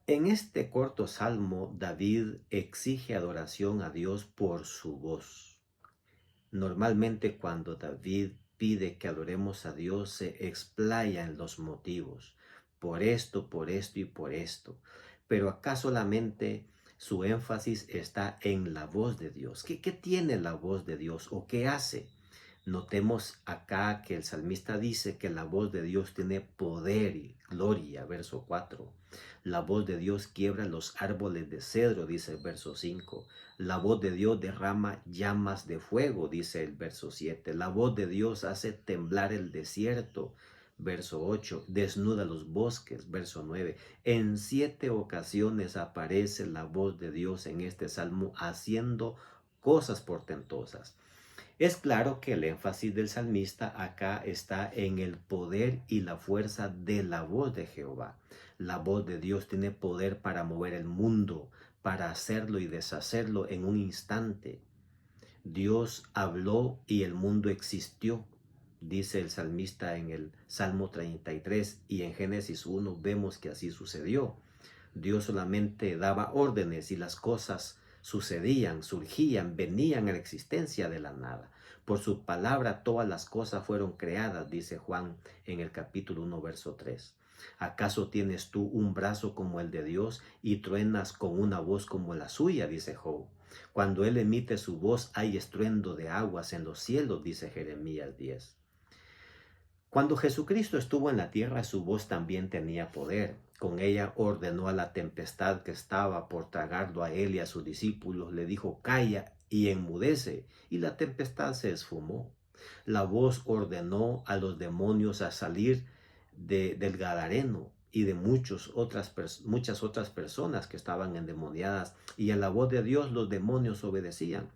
En este corto salmo, David exige adoración a Dios por su voz. Normalmente cuando David pide que adoremos a Dios, se explaya en los motivos, por esto y por esto. Pero acá solamente su énfasis está en la voz de Dios. ¿Qué tiene la voz de Dios o qué hace? Notemos acá que el salmista dice que la voz de Dios tiene poder y gloria, verso 4. La voz de Dios quiebra los árboles de cedro, dice el verso 5. La voz de Dios derrama llamas de fuego, dice el verso 7. La voz de Dios hace temblar el desierto, verso 8. Desnuda los bosques, verso 9. En 7 ocasiones aparece la voz de Dios en este salmo haciendo cosas portentosas. Es claro que el énfasis del salmista acá está en el poder y la fuerza de la voz de Jehová. La voz de Dios tiene poder para mover el mundo, para hacerlo y deshacerlo en un instante. Dios habló y el mundo existió, dice el salmista en el Salmo 33, y en Génesis 1 vemos que así sucedió. Dios solamente daba órdenes y las cosas sucedían, surgían, venían a la existencia de la nada. Por su palabra todas las cosas fueron creadas, dice Juan en el capítulo 1, verso 3. ¿Acaso tienes tú un brazo como el de Dios y truenas con una voz como la suya? Dice Job. Cuando Él emite su voz hay estruendo de aguas en los cielos, dice Jeremías 10. Cuando Jesucristo estuvo en la tierra, su voz también tenía poder. Con ella ordenó a la tempestad que estaba por tragarlo a él y a sus discípulos. Le dijo, calla y enmudece. Y la tempestad se esfumó. La voz ordenó a los demonios a salir del Gadareno y de muchas otras personas que estaban endemoniadas. Y a la voz de Dios los demonios obedecían.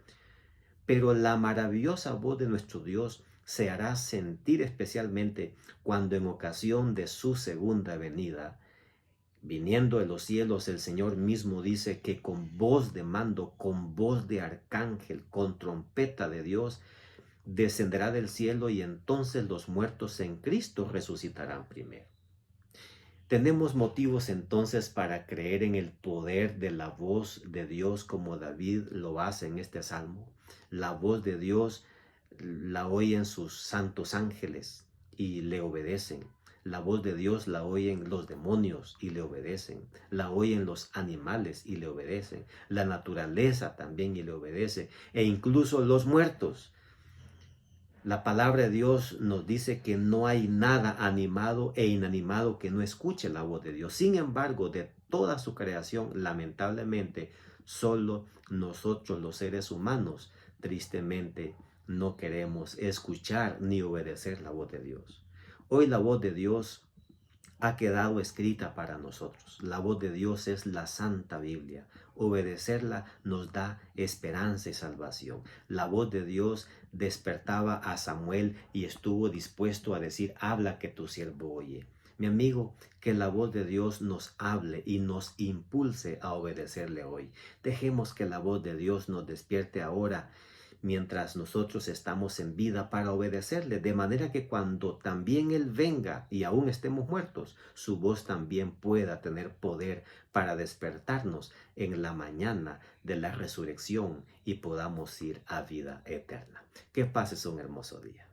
Pero la maravillosa voz de nuestro Dios se hará sentir especialmente cuando en ocasión de su segunda venida, viniendo de los cielos, el Señor mismo dice que con voz de mando, con voz de arcángel, con trompeta de Dios, descenderá del cielo y entonces los muertos en Cristo resucitarán primero. Tenemos motivos entonces para creer en el poder de la voz de Dios como David lo hace en este salmo. La voz de Dios la oyen sus santos ángeles y le obedecen. La voz de Dios la oyen los demonios y le obedecen. La oyen los animales y le obedecen. La naturaleza también y le obedece. E incluso los muertos. La palabra de Dios nos dice que no hay nada animado e inanimado que no escuche la voz de Dios. Sin embargo, de toda su creación, lamentablemente, solo nosotros los seres humanos, tristemente, no queremos escuchar ni obedecer la voz de Dios. Hoy la voz de Dios ha quedado escrita para nosotros. La voz de Dios es la Santa Biblia. Obedecerla nos da esperanza y salvación. La voz de Dios despertaba a Samuel y estuvo dispuesto a decir, habla que tu siervo oye. Mi amigo, que la voz de Dios nos hable y nos impulse a obedecerle hoy. Dejemos que la voz de Dios nos despierte ahora mientras nosotros estamos en vida para obedecerle, de manera que cuando también Él venga y aún estemos muertos, su voz también pueda tener poder para despertarnos en la mañana de la resurrección y podamos ir a vida eterna. Que pases un hermoso día.